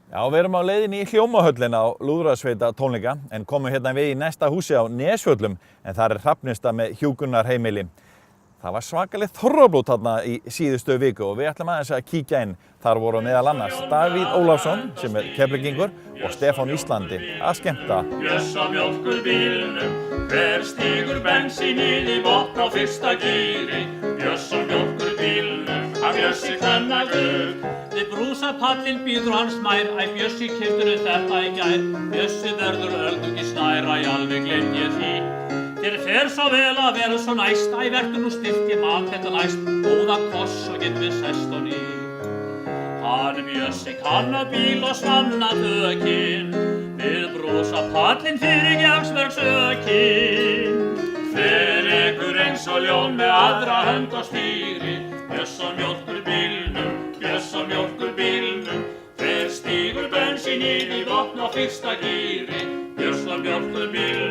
Já, við erum á leiðinni í Hljómahöllina á Lúðrasveita tónleika en komum hérna við í næsta húsi á Nesvöllum en þar Hrafnista með hjúkrunarheimili. Það var svakalegt þorrablót þarna í síðustu viku og við ætlum aðeins að kíkja inn. Þar voru meðal annars Davíð Ólafsson sem Keflvíkingur og Stefán Íslandi að skemmta. Bjössa mjólkurbílnum, hver stígur bensínið í botn á fyrsta gíri. Bjössa mjólkurbílnum, hann Bjössi þennan gull. Við brúsapallinn býður hans mær, æ Bjössi keyptirðu þetta í gær. Bjössi verður öldungi snær, æ alveg gleymd ég því. Þér fer svo vel að vera svo næst, æ vertu nú stillt ég mat þetta næst. Góða koss og get við sest á ný. Hann Bjössi kann að bíl og svanna þökin, við brúsapallinn fyrir Gjáksverksökin. Fer ykkur eins og ljón með aðra hönd á stýri. Bjössa mjólkurbílnum, Bjössa mjólkurbílnum, hver stígur bensínið í botn á fyrsta gíri. Bjössa mjólkurbílnum.